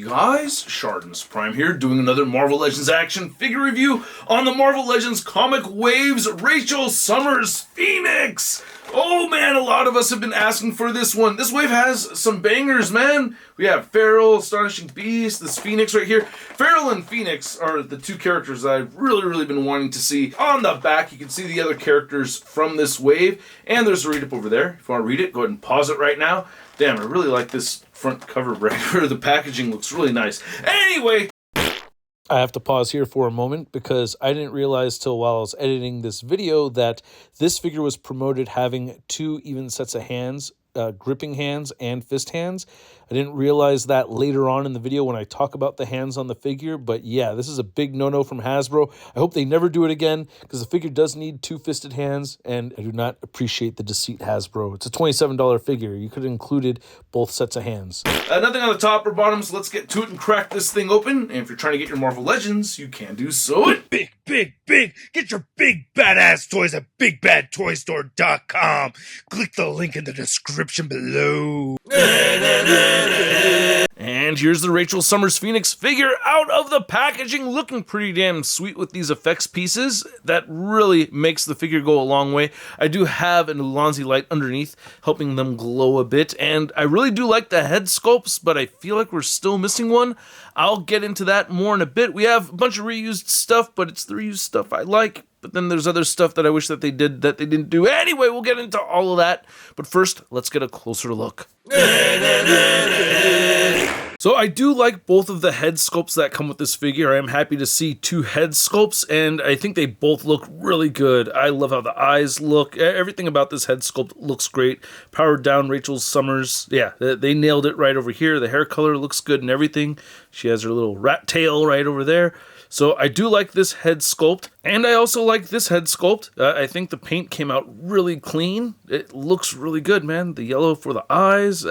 guys, ShartimusPrime here, doing another Marvel Legends action figure review on the Marvel Legends Comic Waves Rachel Summers Phoenix. Oh man, a lot of us have been asking for this one. This wave has some bangers, man. We have Feral, Astonishing Beast, this Phoenix right here. Feral and Phoenix are the two characters that I've really been wanting to see. On the back, you can see the other characters from this wave, and there's a read-up over there. If you want to read it, go ahead and pause it right now. Damn, I really like this front cover right here. The packaging looks really nice. Anyway, I have to pause here for a moment because I didn't realize till while I was editing this video that this figure was promoted having two even sets of hands, gripping hands and fist hands. I didn't realize that later on in the video when I talk about the hands on the figure, but yeah, this is a big no-no from Hasbro. I hope they never do it again because the figure does need two-fisted hands, and I do not appreciate the deceit, Hasbro. It's a $27 figure. You could have included both sets of hands. Nothing on the top or bottom, so let's get to it and crack this thing open. And if you're trying to get your Marvel Legends, you can do so at big. Get your big badass toys at BigBadToyStore.com. Click the link in the description below. And here's the Rachel Summers Phoenix figure out of the packaging, looking pretty damn sweet with these effects pieces. That really makes the figure go a long way. I do have an Ulanzi light underneath, helping them glow a bit, and I really do like the head sculpts, but I feel like we're still missing one. I'll get into that more in a bit. We have a bunch of reused stuff, but it's the reused stuff I like. But then there's other stuff that I wish that they did that they didn't do. Anyway, we'll get into all of that. But first, let's get a closer look. So I do like both of the head sculpts that come with this figure. I am happy to see two head sculpts, and I think they both look really good. I love how the eyes look. Everything about this head sculpt looks great. Powered down Rachel Summers. Yeah, they nailed it right over here. The hair color looks good and everything. She has her little rat tail right over there. So I do like this head sculpt, and I also like this head sculpt. I think the paint came out really clean. It looks really good, man. The yellow for the eyes.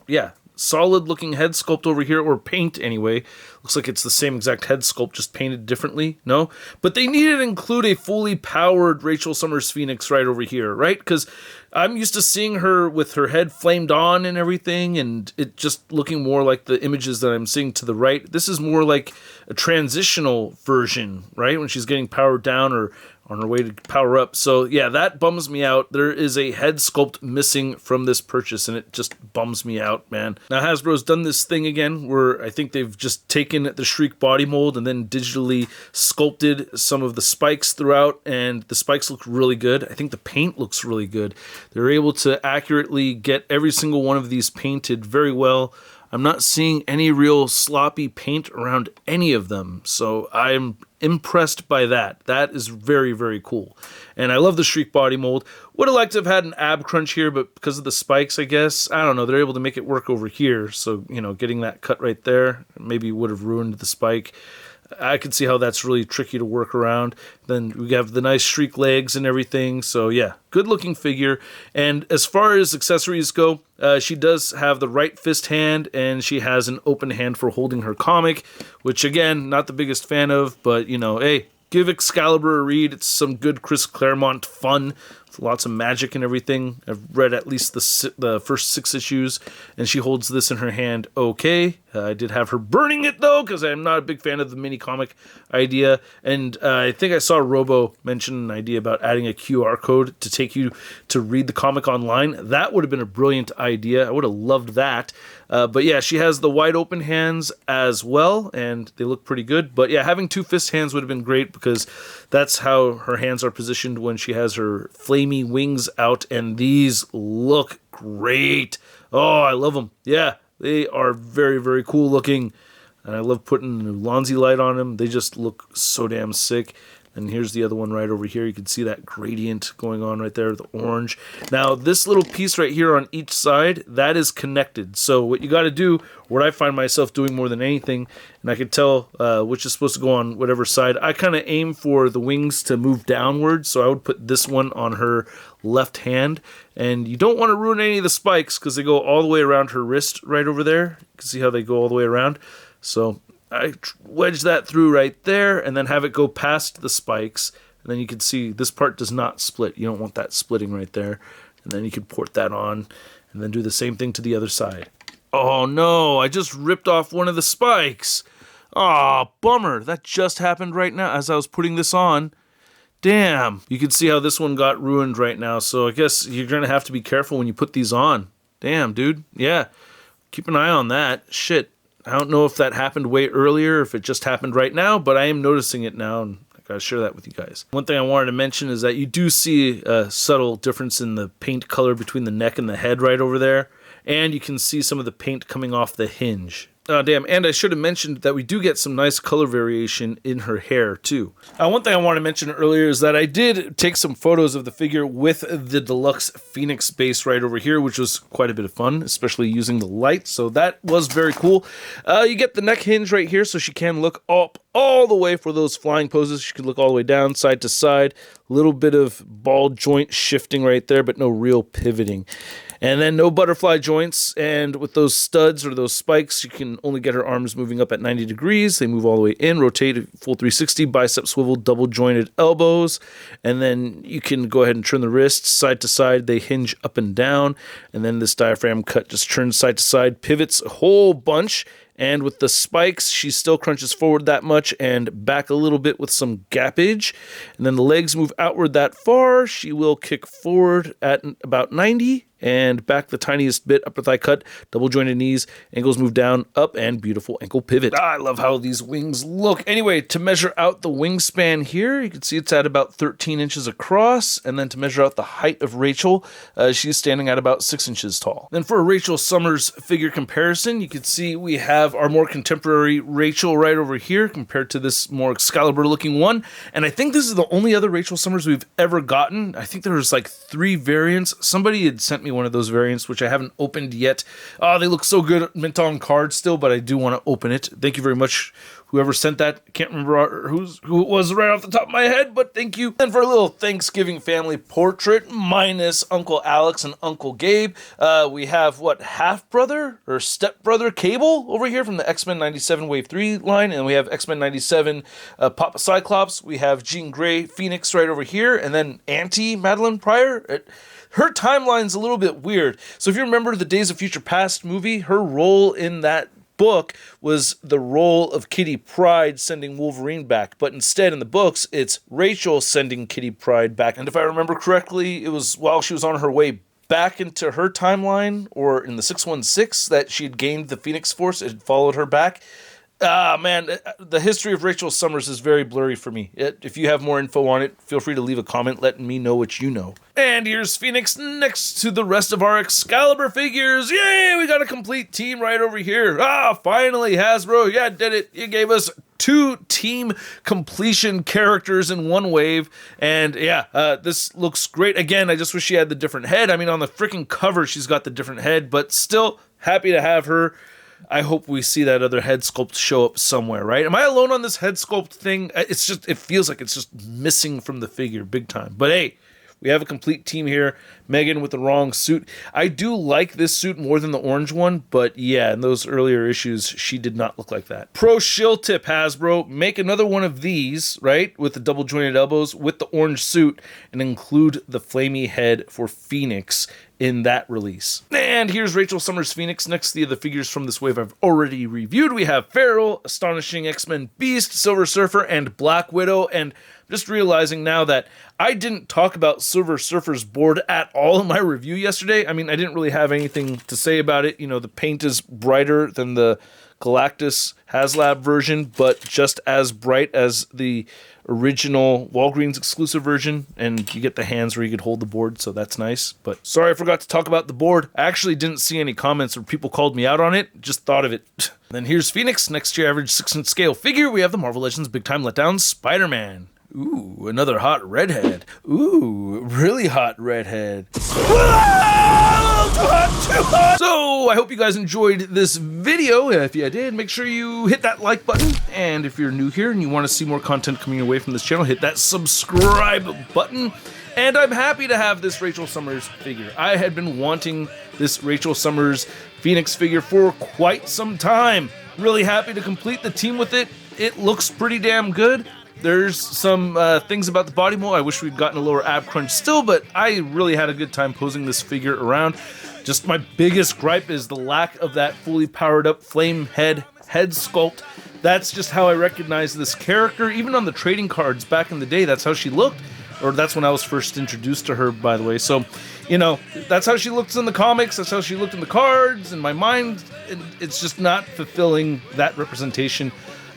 Yeah, solid looking head sculpt over here, or paint anyway. Looks like it's the same exact head sculpt, just painted differently. No? But they needed to include a fully powered Rachel Summers Phoenix right over here, right? Because I'm used to seeing her with her head flamed on and everything, and it just looking more like the images that I'm seeing to the right. This is more like a transitional version, right? When she's getting powered down or on her way to power up. So yeah, that bums me out. There is a head sculpt missing from this purchase, and it just bums me out, man. Now Hasbro's done this thing again where I think they've just taken the Shriek body mold and then digitally sculpted some of the spikes throughout, and the spikes look really good. I think the paint looks really good. They're able to accurately get every single one of these painted very well. I'm not seeing any real sloppy paint around any of them, so I'm impressed by that. That is very cool. And I love the Shriek body mold. Would have liked to have had an ab crunch here, but because of the spikes, I guess, I don't know, they're able to make it work over here. So, you know, getting that cut right there maybe would have ruined the spike. I can see how that's really tricky to work around. Then we have the nice Shriek legs and everything. So yeah, good looking figure. And as far as accessories go, she does have the right fist hand, and she has an open hand for holding her comic, which again, not the biggest fan of, but you know, hey, give Excalibur a read. It's some good Chris Claremont fun. Lots of magic and everything. I've read at least the first 6 issues, and she holds this in her hand okay. I did have her burning it, though, because I'm not a big fan of the mini-comic idea. And I think I saw Robo mention an idea about adding a QR code to take you to read the comic online. That would have been a brilliant idea. I would have loved that. But yeah, she has the wide open hands as well, and they look pretty good. But yeah, having two fist hands would have been great because that's how her hands are positioned when she has her flamey wings out, and these look great. Oh, I love them. Yeah, they are very cool looking, and I love putting the Ulanzi light on them. They just look so damn sick. And here's the other one right over here. You can see that gradient going on right there, the orange. Now, this little piece right here on each side, that is connected. So what you got to do, what I find myself doing more than anything, and I can tell which is supposed to go on whatever side, I kind of aim for the wings to move downwards. So I would put this one on her left hand. And you don't want to ruin any of the spikes because they go all the way around her wrist right over there. You can see how they go all the way around. So I wedge that through right there and then have it go past the spikes. And then you can see this part does not split. You don't want that splitting right there. And then you can port that on and then do the same thing to the other side. Oh no, I just ripped off one of the spikes. Aw, bummer. That just happened right now as I was putting this on. Damn. You can see how this one got ruined right now, so I guess you're going to have to be careful when you put these on. Damn, dude. Yeah. Keep an eye on that. Shit. I don't know if that happened way earlier, if it just happened right now, but I am noticing it now, and I gotta share that with you guys. One thing I wanted to mention is that you do see a subtle difference in the paint color between the neck and the head right over there, and you can see some of the paint coming off the hinge. Oh, damn, and I should have mentioned that we do get some nice color variation in her hair, too. One thing I want to mention earlier is that I did take some photos of the figure with the deluxe Phoenix base right over here, which was quite a bit of fun, especially using the light, so that was very cool. You get the neck hinge right here, so she can look up all the way for those flying poses. She can look all the way down, side to side. A little bit of ball joint shifting right there, but no real pivoting. And then no butterfly joints, and with those studs or those spikes, you can only get her arms moving up at 90 degrees. They move all the way in, rotate full 360, bicep swivel, double jointed elbows, and then you can go ahead and turn the wrists side to side. They hinge up and down, and then this diaphragm cut just turns side to side, pivots a whole bunch. And with the spikes, she still crunches forward that much and back a little bit with some gappage. And then the legs move outward that far. She will kick forward at about 90 and back the tiniest bit, upper thigh cut, double jointed knees, ankles move down, up, and beautiful ankle pivot. I love how these wings look. Anyway, to measure out the wingspan here, you can see it's at about 13 inches across. And then to measure out the height of Rachel, she's standing at about 6 inches tall. Then for a Rachel Summers figure comparison, you can see we have our more contemporary Rachel right over here compared to this more Excalibur looking one. And I think this is the only other Rachel Summers we've ever gotten. I think there was like 3 variants. Somebody had sent me one of those variants, which I haven't opened yet. Oh, they look so good mint on card still, but I do want to open it. Thank you very much, whoever sent that. I can't remember who it was right off the top of my head, but thank you. And for a little Thanksgiving family portrait, minus Uncle Alex and Uncle Gabe, we have, half-brother or step-brother Cable over here from the X-Men 97 Wave 3 line, and we have X-Men 97 Papa Cyclops. We have Jean Grey Phoenix right over here, and then Auntie Madeline Pryor. Her timeline's a little bit weird. So if you remember the Days of Future Past movie, her role in that book was the role of Kitty Pryde sending Wolverine back, but instead in the books it's Rachel sending Kitty Pryde back. And if I remember correctly, it was while she was on her way back into her timeline, or in the 616, that she had gained the Phoenix Force. It had followed her back. Man, the history of Rachel Summers is very blurry for me. If you have more info on it, feel free to leave a comment letting me know what you know. And here's Phoenix next to the rest of our Excalibur figures. Yay, we got a complete team right over here. Finally, Hasbro, yeah, did it. You gave us 2 team completion characters in one wave. And yeah, this looks great. Again, I just wish she had the different head. I mean, on the freaking cover, she's got the different head, but still happy to have her. I hope we see that other head sculpt show up somewhere, right? Am I alone on this head sculpt thing? It feels like it's just missing from the figure big time. But hey, we have a complete team here. Megan with the wrong suit. I do like this suit more than the orange one, but yeah, in those earlier issues, she did not look like that. Pro shill tip, Hasbro. Make another one of these, right? With the double jointed elbows, with the orange suit, and include the flamey head for Phoenix in that release. And here's Rachel Summers Phoenix next to the other figures from this wave I've already reviewed. We have Feral, Astonishing X-Men Beast, Silver Surfer, and Black Widow. And I'm just realizing now that I didn't talk about Silver Surfer's board at all in my review yesterday. I mean, I didn't really have anything to say about it. You know, the paint is brighter than the Galactus HasLab version, but just as bright as the original Walgreens exclusive version, and you get the hands where you could hold the board, so that's nice. But sorry, I forgot to talk about the board. I actually didn't see any comments where people called me out on it, just thought of it. Then here's Phoenix. Next to your average 6-inch scale figure, we have the Marvel Legends Big Time Letdown Spider-Man. Ooh, another hot redhead. Ooh, really hot redhead. So, I hope you guys enjoyed this video. If you did, make sure you hit that like button. And if you're new here and you want to see more content coming away from this channel, hit that subscribe button. And I'm happy to have this Rachel Summers figure. I had been wanting this Rachel Summers Phoenix figure for quite some time. Really happy to complete the team with it. It looks pretty damn good. There's some things about the body mold. I wish we'd gotten a lower ab crunch still, but I really had a good time posing this figure around. Just my biggest gripe is the lack of that fully powered up flame head sculpt. That's just how I recognize this character. Even on the trading cards back in the day, that's how she looked. Or that's when I was first introduced to her, by the way. So, you know, that's how she looks in the comics. That's how she looked in the cards. In my mind, it's just not fulfilling that representation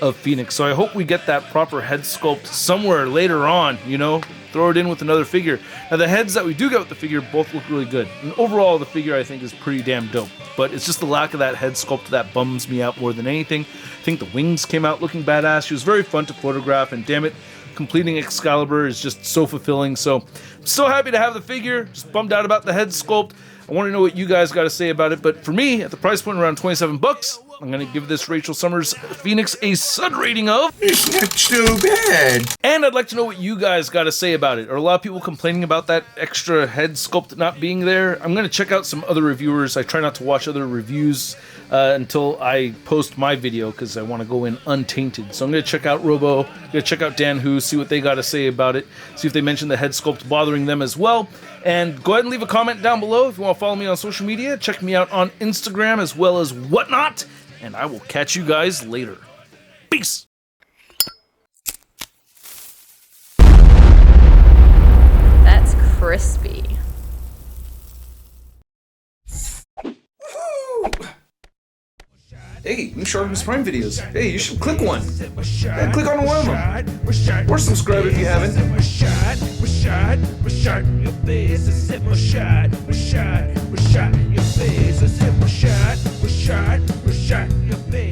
of Phoenix. So I hope we get that proper head sculpt somewhere later on, you know, throw it in with another figure. Now the heads that we do get with the figure both look really good. And overall the figure I think is pretty damn dope. But it's just the lack of that head sculpt that bums me out more than anything. I think the wings came out looking badass. She was very fun to photograph, and damn it, completing Excalibur is just so fulfilling. So I'm so happy to have the figure. Just bummed out about the head sculpt. I want to know what you guys got to say about it. But for me, at the price point around $27, I'm going to give this Rachel Summers Phoenix a Sud rating of... It's not too bad. And I'd like to know what you guys got to say about it. Are a lot of people complaining about that extra head sculpt not being there? I'm going to check out some other reviewers. I try not to watch other reviews until I post my video because I want to go in untainted. So I'm going to check out Robo, I'm going to check out Dan Who, see what they got to say about it, see if they mention the head sculpt bothering them as well. And go ahead and leave a comment down below if you want to follow me on social media. Check me out on Instagram as well as whatnot. And I will catch you guys later. Peace! That's crispy. Hey, new ShartimusPrime videos. Hey, you should click one. Yeah, click on one of them. Or subscribe if you haven't. Your face.